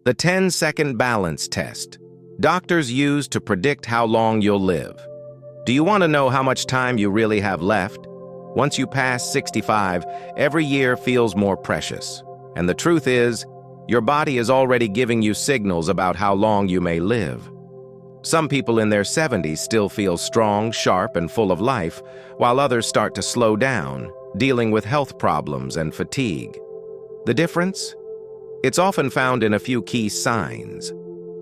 The 10-second balance test. Doctors use to predict how long you'll live. Do you want to know how much time you really have left? Once you pass 65, every year feels more precious. And the truth is, your body is already giving you signals about how long you may live. Some people in their 70s still feel strong, sharp, and full of life, while others start to slow down, dealing with health problems and fatigue. The difference? It's often found in a few key signs.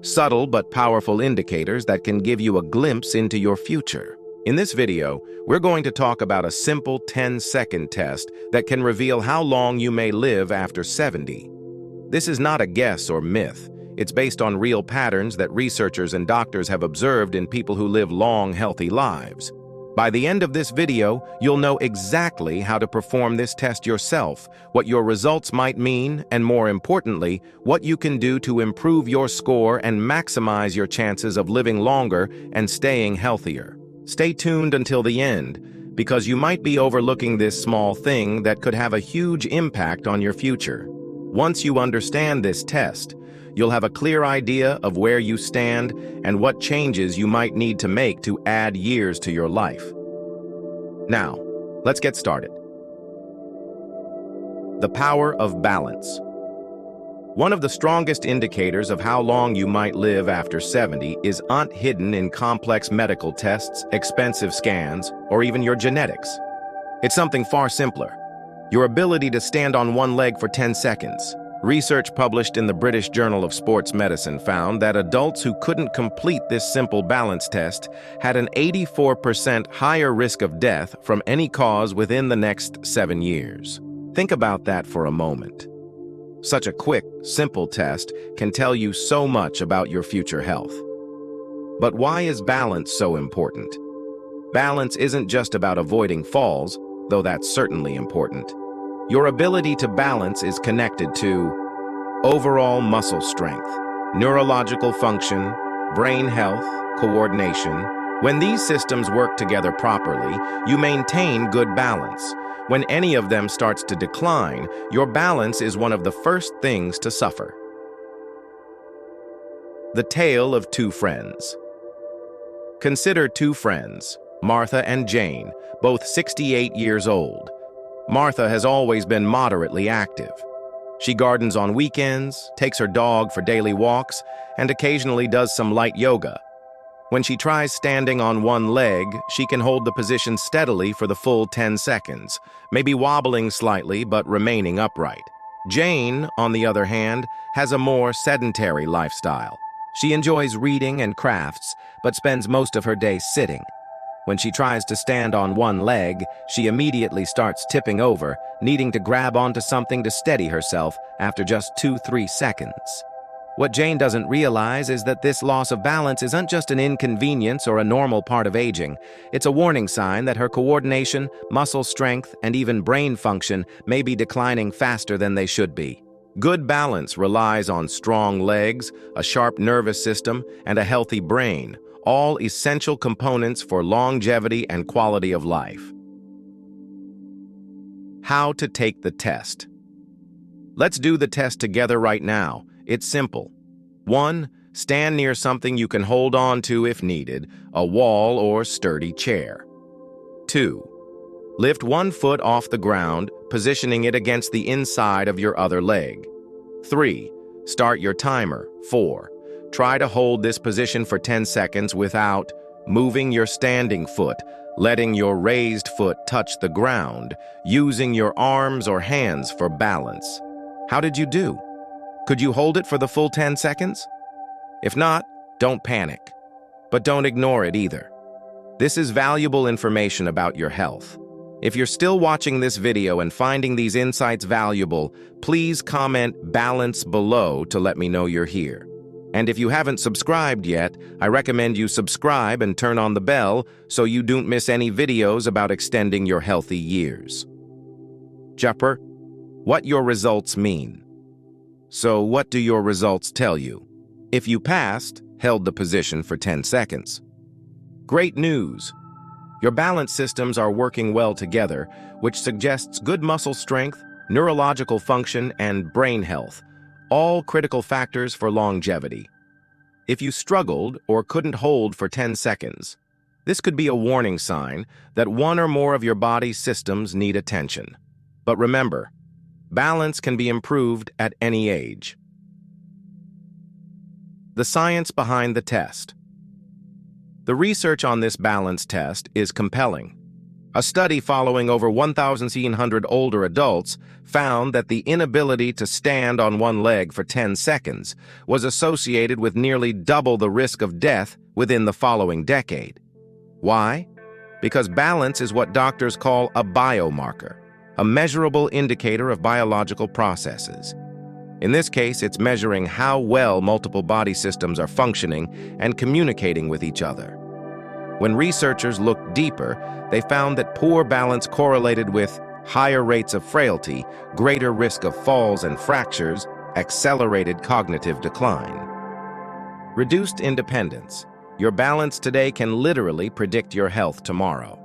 Subtle but powerful indicators that can give you a glimpse into your future. In this video, we're going to talk about a simple 10-second test that can reveal how long you may live after 70. This is not a guess or myth. It's based on real patterns that researchers and doctors have observed in people who live long, healthy lives. By the end of this video, you'll know exactly how to perform this test yourself, what your results might mean, and more importantly, what you can do to improve your score and maximize your chances of living longer and staying healthier. Stay tuned until the end, because you might be overlooking this small thing that could have a huge impact on your future. Once you understand this test, you'll have a clear idea of where you stand and what changes you might need to make to add years to your life. Now, let's get started. The power of balance. One of the strongest indicators of how long you might live after 70 isn't hidden in complex medical tests, expensive scans, or even your genetics. It's something far simpler. Your ability to stand on one leg for 10 seconds. Research published in the British Journal of Sports Medicine found that adults who couldn't complete this simple balance test had an 84% higher risk of death from any cause within the next 7 years. Think about that for a moment. Such a quick, simple test can tell you so much about your future health. But why is balance so important? Balance isn't just about avoiding falls, though that's certainly important. Your ability to balance is connected to overall muscle strength, neurological function, brain health, coordination. When these systems work together properly, you maintain good balance. When any of them starts to decline, your balance is one of the first things to suffer. The tale of two friends. Consider two friends, Martha and Jane, both 68 years old. Martha has always been moderately active. She gardens on weekends, takes her dog for daily walks, and occasionally does some light yoga. When she tries standing on one leg, she can hold the position steadily for the full 10 seconds, maybe wobbling slightly but remaining upright. Jane, on the other hand, has a more sedentary lifestyle. She enjoys reading and crafts, but spends most of her day sitting. When she tries to stand on one leg, she immediately starts tipping over, needing to grab onto something to steady herself after just 2-3 seconds. What Jane doesn't realize is that this loss of balance isn't just an inconvenience or a normal part of aging. It's a warning sign that her coordination, muscle strength, and even brain function may be declining faster than they should be. Good balance relies on strong legs, a sharp nervous system, and a healthy brain, all essential components for longevity and quality of life. How to take the test. Let's do the test together right now. It's simple. 1. Stand near something you can hold on to if needed, a wall or sturdy chair. 2. Lift one foot off the ground, positioning it against the inside of your other leg. 3. Start your timer. 4. Try to hold this position for 10 seconds without moving your standing foot, letting your raised foot touch the ground, using your arms or hands for balance. How did you do? Could you hold it for the full 10 seconds? If not, don't panic. But don't ignore it either. This is valuable information about your health. If you're still watching this video and finding these insights valuable, please comment "balance" below to let me know you're here. And if you haven't subscribed yet, I recommend you subscribe and turn on the bell so you don't miss any videos about extending your healthy years. Jupper, what your results mean. So what do your results tell you? If you passed, held the position for 10 seconds. Great news! Your balance systems are working well together, which suggests good muscle strength, neurological function, and brain health, all critical factors for longevity. If you struggled or couldn't hold for 10 seconds, this could be a warning sign that one or more of your body's systems need attention. But remember, balance can be improved at any age. The science behind the test. The research on this balance test is compelling. A study following over 1,700 older adults found that the inability to stand on one leg for 10 seconds was associated with nearly double the risk of death within the following decade. Why? Because balance is what doctors call a biomarker, a measurable indicator of biological processes. In this case, it's measuring how well multiple body systems are functioning and communicating with each other. When researchers looked deeper, they found that poor balance correlated with higher rates of frailty, greater risk of falls and fractures, accelerated cognitive decline. Reduced independence. Your balance today can literally predict your health tomorrow.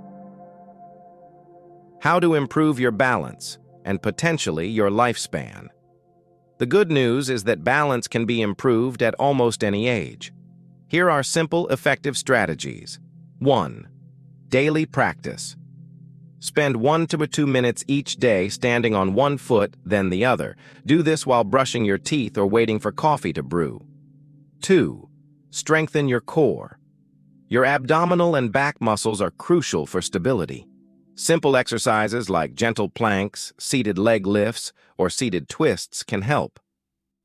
How to improve your balance and potentially your lifespan. The good news is that balance can be improved at almost any age. Here are simple, effective strategies. 1. Daily practice. Spend 1 to 2 minutes each day standing on one foot, then the other. Do this while brushing your teeth or waiting for coffee to brew. 2. Strengthen your core. Your abdominal and back muscles are crucial for stability. Simple exercises like gentle planks, seated leg lifts, or seated twists can help.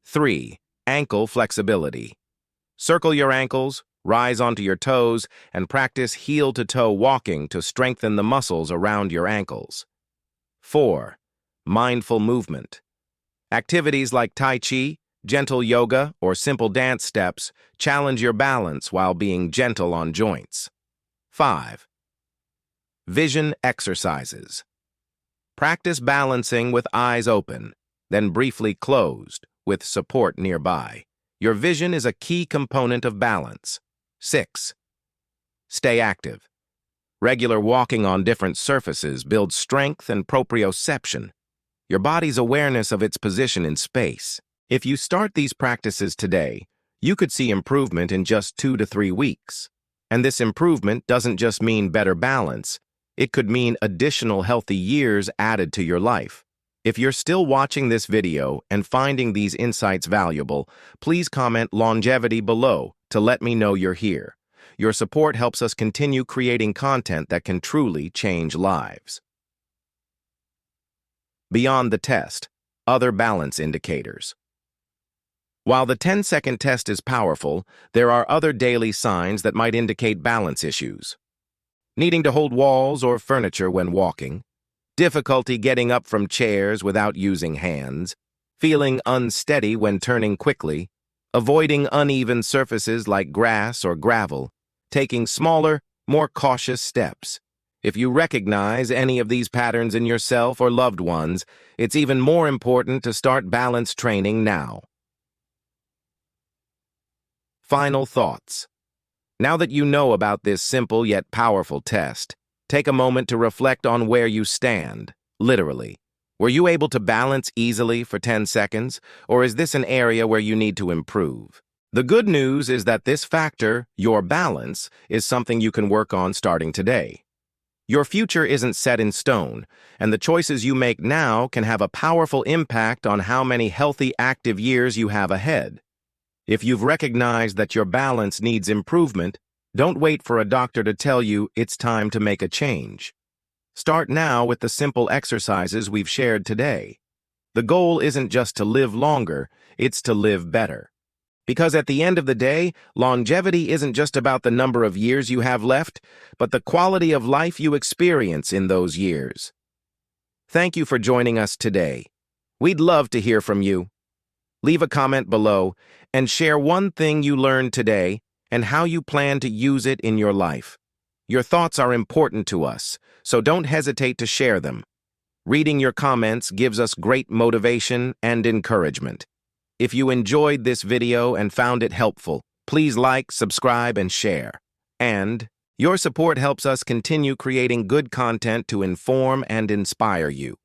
3. Ankle flexibility. Circle your ankles, rise onto your toes, and practice heel-to-toe walking to strengthen the muscles around your ankles. 4. Mindful movement. Activities like Tai Chi, gentle yoga, or simple dance steps challenge your balance while being gentle on joints. 5. Vision exercises. Practice balancing with eyes open, then briefly closed, with support nearby. Your vision is a key component of balance. 6. Stay active. Regular walking on different surfaces builds strength and proprioception, your body's awareness of its position in space. If you start these practices today, you could see improvement in just 2 to 3 weeks. And this improvement doesn't just mean better balance, it could mean additional healthy years added to your life. If you're still watching this video and finding these insights valuable, please comment longevity below to let me know you're here. Your support helps us continue creating content that can truly change lives. Beyond the test, other balance indicators. While the 10-second test is powerful, there are other daily signs that might indicate balance issues. Needing to hold walls or furniture when walking, difficulty getting up from chairs without using hands, feeling unsteady when turning quickly, avoiding uneven surfaces like grass or gravel, taking smaller, more cautious steps. If you recognize any of these patterns in yourself or loved ones, it's even more important to start balance training now. Final thoughts. Now that you know about this simple yet powerful test, take a moment to reflect on where you stand, literally. Were you able to balance easily for 10 seconds, or is this an area where you need to improve? The good news is that this factor, your balance, is something you can work on starting today. Your future isn't set in stone, and the choices you make now can have a powerful impact on how many healthy, active years you have ahead. If you've recognized that your balance needs improvement, don't wait for a doctor to tell you it's time to make a change. Start now with the simple exercises we've shared today. The goal isn't just to live longer, it's to live better. Because at the end of the day, longevity isn't just about the number of years you have left, but the quality of life you experience in those years. Thank you for joining us today. We'd love to hear from you. Leave a comment below and share one thing you learned today and how you plan to use it in your life. Your thoughts are important to us, so don't hesitate to share them. Reading your comments gives us great motivation and encouragement. If you enjoyed this video and found it helpful, please like, subscribe, and share. And your support helps us continue creating good content to inform and inspire you.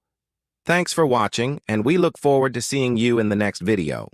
Thanks for watching, and we look forward to seeing you in the next video.